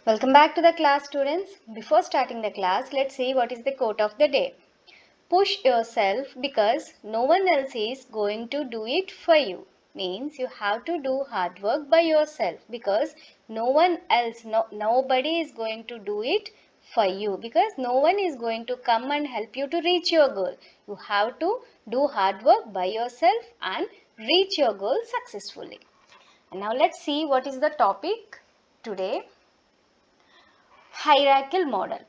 Welcome back to the class, students. Before starting the class, let's see what is the quote of the day. Push yourself because no one else is going to do it for you. Means you have to do hard work by yourself because no one else, nobody is going to do it for you because no one is going to come and help you to reach your goal. You have to do hard work by yourself and reach your goal successfully. And now let's see what is the topic today. Hierarchical model.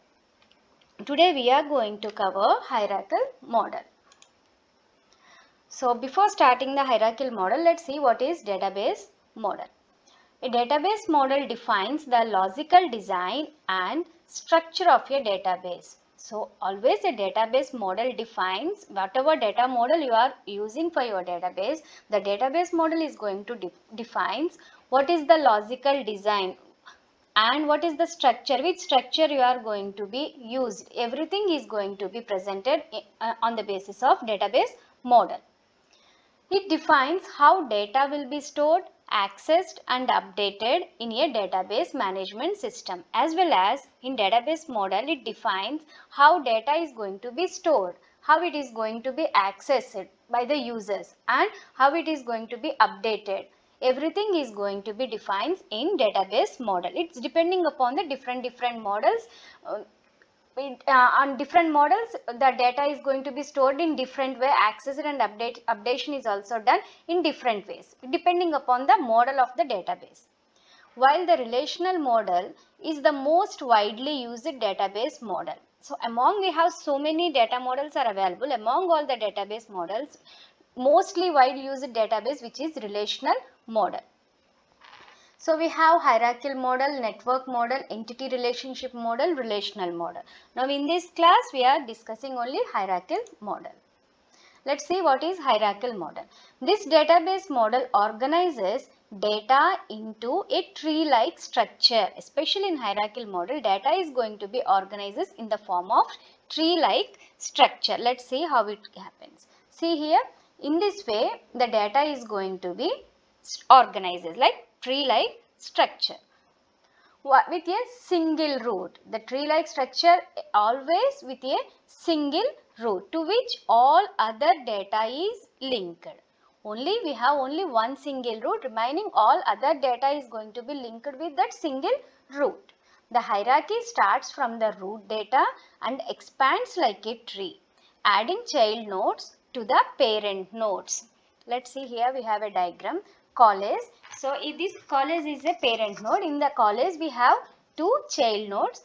Today we are going to cover hierarchical model. So before starting the hierarchical model, let's see what is database model. A database model defines the logical design and structure of a database. So always a database model defines whatever data model you are using for your database. The database model is going to defines what is the logical design and what is the structure, which structure you are going to be used. Everything is going to be presented on the basis of database model. It defines how data will be stored, accessed and updated in a database management system. As well as in database model, it defines how data is going to be stored, how it is going to be accessed by the users and how it is going to be updated. Everything is going to be defined in database model. It's depending upon the different models. On different models, the data is going to be stored in different way, accessed and updation is also done in different ways depending upon the model of the database. While the relational model is the most widely used database model. So among we have so many data models are available. Among all the database models, mostly wide used database which is relational model. So we have hierarchical model, network model, entity relationship model, relational model. Now in this class we are discussing only hierarchical model. Let's see what is hierarchical model. This database model organizes data into a tree-like structure. Especially in hierarchical model, data is going to be organized in the form of tree-like structure. Let's see how it happens. See here, in this way the data is going to be organized like tree-like structure with a single root. The tree-like structure always with a single root to which all other data is linked. We have only one single root, remaining all other data is going to be linked with that single root. The hierarchy starts from the root data and expands like a tree, adding child nodes to the parent nodes. Let's see here we have a diagram. College. So if this college is a parent node, in the college we have two child nodes,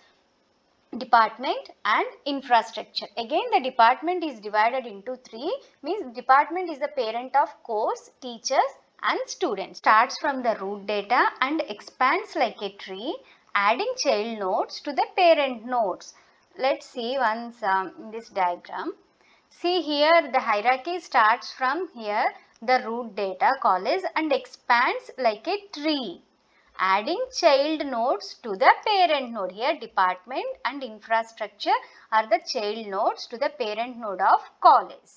department and infrastructure. Again the department is divided into three, means department is the parent of course, teachers and students. Starts from the root data and expands like a tree, adding child nodes to the parent nodes. Let's see once in this diagram. See here the hierarchy starts from here, the root data college, and expands like a tree, adding child nodes to the parent node. Here department and infrastructure are the child nodes to the parent node of college.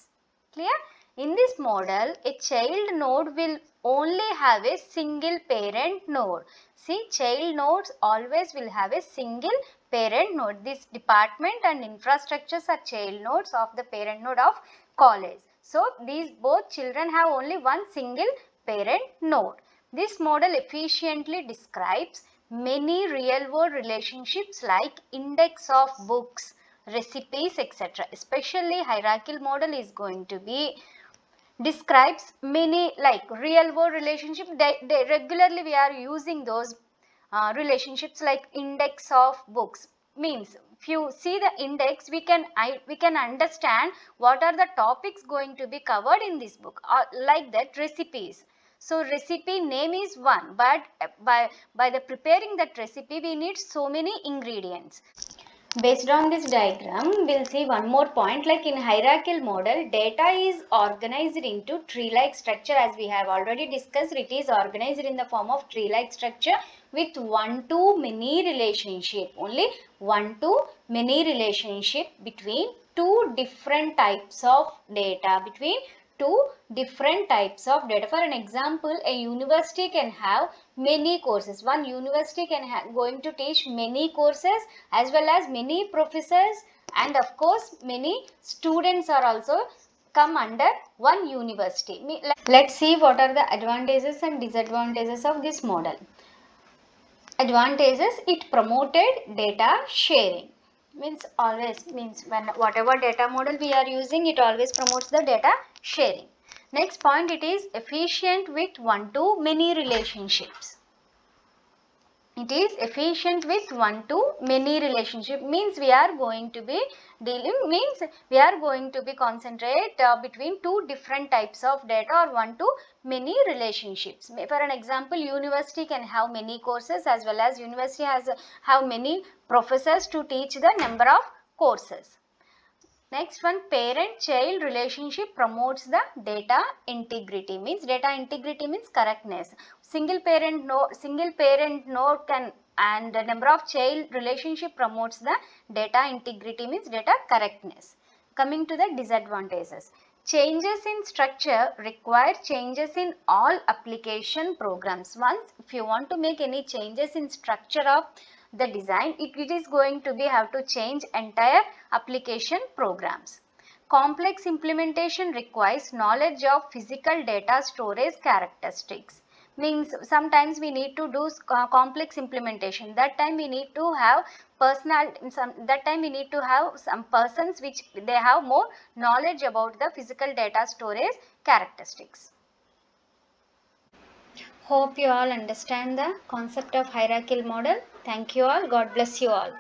Clear? In this model, a child node will only have a single parent node. See, child nodes always will have a single parent node. This department and infrastructures are child nodes of the parent node of college. So these both children have only one single parent node. This model efficiently describes many real world relationships like index of books, recipes, etc. Especially hierarchical model is going to be describes many like real world relationships. Regularly we are using those relationships like index of books. Means if you see the index, we can understand what are the topics going to be covered in this book. Like that, recipes. So recipe name is one, but by the preparing that recipe we need so many ingredients. Based on this diagram, we'll see one more point, like in hierarchical model, data is organized into tree-like structure. As we have already discussed, it is organized in the form of tree-like structure with one-to-many relationship. Only one-to-many relationship between two different types of data, between two different types of data. For an example, a university can have many courses. One university can going to teach many courses as well as many professors, and of course many students are also come under one university. Let's see what are the advantages and disadvantages of this model. Advantages: it promoted data sharing. Means when whatever data model we are using, it always promotes the data sharing. Next point, it is efficient with one-to-many relationships. It is efficient with one-to-many relationship. Means we are going to be concentrate between two different types of data or one-to-many relationships. For an example, university can have many courses as well as university have many professors to teach the number of courses. Next one, parent-child relationship promotes the data integrity. Means data integrity means correctness. Single parent node can, and the number of child relationship promotes the data integrity means data correctness. Coming to the disadvantages. Changes in structure require changes in all application programs. Once if you want to make any changes in structure of the design, it is going to be have to change entire application programs. Complex implementation requires knowledge of physical data storage characteristics. Means sometimes we need to do complex implementation. That time we need to have some persons which they have more knowledge about the physical data storage characteristics. Hope you all understand the concept of hierarchical model. Thank you all. God bless you all.